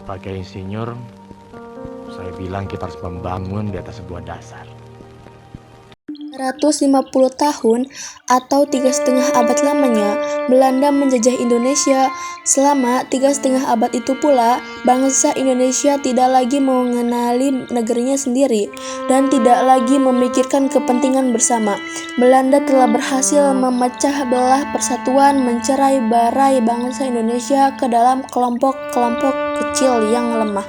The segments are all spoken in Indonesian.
Sebagai insinyur, saya bilang kita harus membangun di atas sebuah dasar. 150 tahun atau 3,5 abad lamanya, Belanda menjajah Indonesia. Selama 3,5 abad itu pula, bangsa Indonesia tidak lagi mengenali negerinya sendiri dan tidak lagi memikirkan kepentingan bersama. Belanda telah berhasil memecah belah persatuan, mencerai berai bangsa Indonesia ke dalam kelompok-kelompok kecil yang lemah.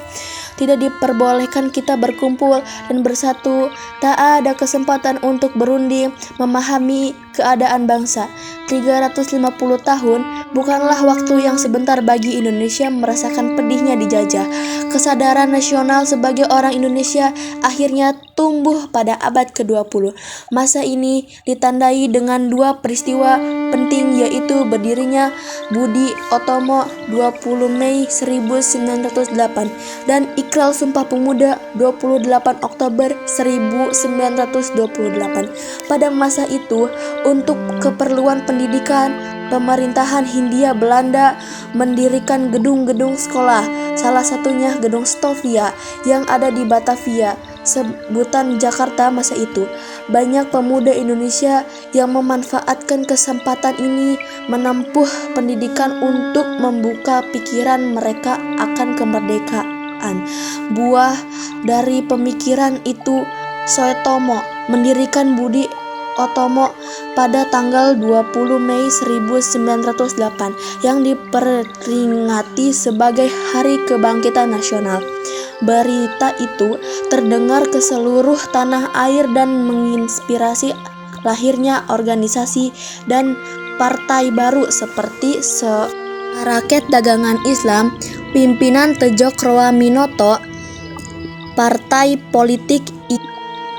Tidak diperbolehkan kita berkumpul dan bersatu. Tak ada kesempatan untuk berunding, memahami keadaan bangsa. 350 tahun bukanlah waktu yang sebentar bagi Indonesia merasakan pedihnya dijajah. Kesadaran nasional sebagai orang Indonesia akhirnya tumbuh pada abad ke-20. Masa ini ditandai dengan dua peristiwa penting, yaitu berdirinya Budi Utomo 20 Mei 1908 dan Ikrar Sumpah Pemuda 28 Oktober 1928. Pada masa itu, untuk keperluan pendidikan, pemerintahan Hindia Belanda mendirikan gedung-gedung sekolah, salah satunya Gedung Stovia yang ada di Batavia, sebutan Jakarta masa itu. Banyak pemuda Indonesia yang memanfaatkan kesempatan ini menempuh pendidikan untuk membuka pikiran mereka akan kemerdekaan. Buah dari pemikiran itu, Soetomo mendirikan Budi Utomo pada tanggal 20 Mei 1908 yang diperingati sebagai Hari Kebangkitan Nasional. Berita itu terdengar ke seluruh tanah air dan menginspirasi lahirnya organisasi dan partai baru seperti Rakyat Dagangan Islam, pimpinan Tejo Kroaminoto, Partai Politik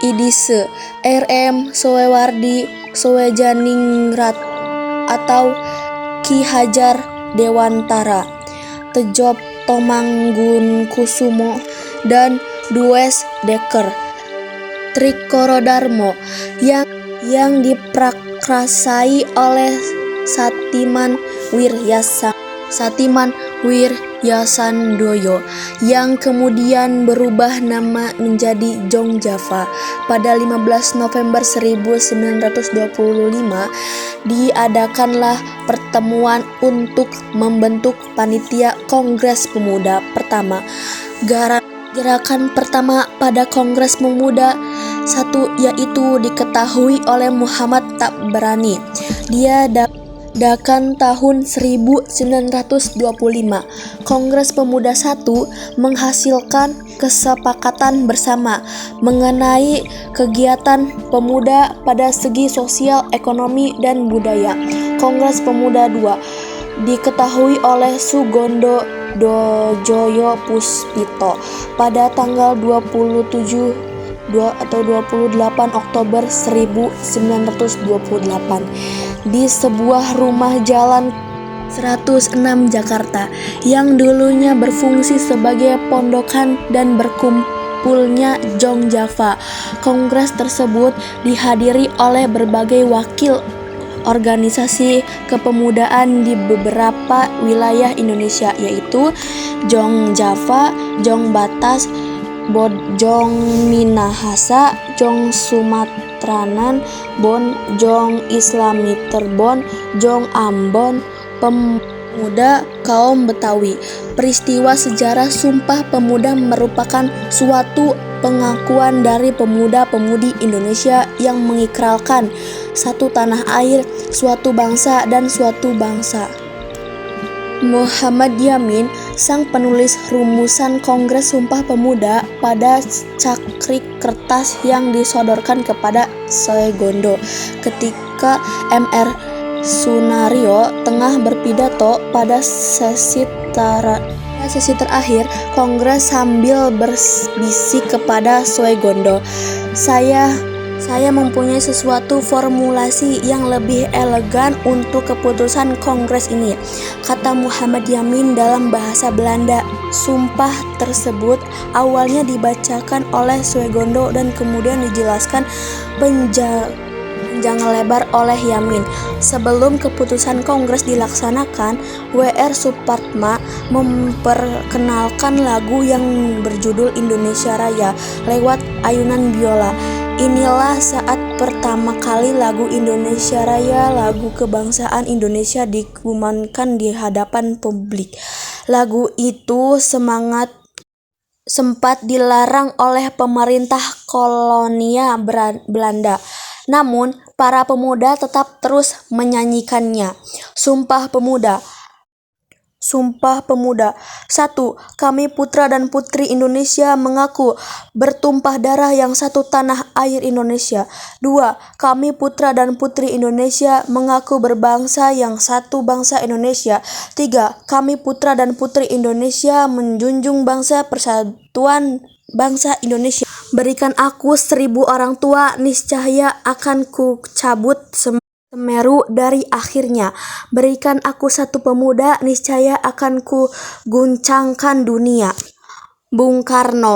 IDISE, RM Soewardi Soejaningrat atau Ki Hajar Dewantara, Tejo Tomanggunkusumo, dan Dues Dekker Trikorodarmo yang diprakarsai oleh Satiman Wiryasandoyo yang kemudian berubah nama menjadi Jong Java. Pada 15 November 1925 diadakanlah pertemuan untuk membentuk panitia Kongres Pemuda pertama. Gerakan pertama pada Kongres Pemuda satu yaitu diketahui oleh Muhammad Tabrani. Dia dakan tahun 1925. Kongres Pemuda I menghasilkan kesepakatan bersama mengenai kegiatan pemuda pada segi sosial, ekonomi, dan budaya. Kongres Pemuda II diketahui oleh Sugondo Dojoyo Puspito pada tanggal 27 atau 28 Oktober 1928 di sebuah rumah jalan 106 Jakarta yang dulunya berfungsi sebagai pondokan dan berkumpulnya Jong Java. Kongres tersebut dihadiri oleh berbagai wakil organisasi kepemudaan di beberapa wilayah Indonesia, yaitu Jong Java, Jong Batas, Jong Minahasa, Jong Sumatranan, Bon, Jong Islamiterbon, Jong Ambon, Pemuda Kaum Betawi. Peristiwa sejarah Sumpah Pemuda merupakan suatu pengakuan dari pemuda-pemudi Indonesia yang mengikrarkan satu tanah air, suatu bangsa, dan suatu bangsa. Muhammad Yamin, sang penulis rumusan Kongres Sumpah Pemuda, pada cakrik kertas yang disodorkan kepada Soegondo ketika Mr. Sunario tengah berpidato pada sesi terakhir Kongres sambil berbisik kepada Soegondo, Saya mempunyai sesuatu formulasi yang lebih elegan untuk keputusan Kongres ini, kata Muhammad Yamin dalam bahasa Belanda. Sumpah tersebut awalnya dibacakan oleh Soegondo dan kemudian dijelaskan panjang lebar oleh Yamin. Sebelum keputusan Kongres dilaksanakan, W.R. Supratma memperkenalkan lagu yang berjudul Indonesia Raya lewat ayunan biola. Inilah saat pertama kali lagu Indonesia Raya, lagu kebangsaan Indonesia, dikumandangkan di hadapan publik. Lagu itu sempat dilarang oleh pemerintah kolonial Belanda. Namun, para pemuda tetap terus menyanyikannya. Sumpah Pemuda. 1. Kami putra dan putri Indonesia mengaku bertumpah darah yang satu tanah air Indonesia. 2. Kami putra dan putri Indonesia mengaku berbangsa yang satu bangsa Indonesia. 3. Kami putra dan putri Indonesia menjunjung bangsa persatuan bangsa Indonesia. Berikan aku 1000 orang tua, niscaya akan ku cabut Semeru dari akhirnya. Berikan aku 1 pemuda, niscaya akan ku guncangkan dunia. Bung Karno.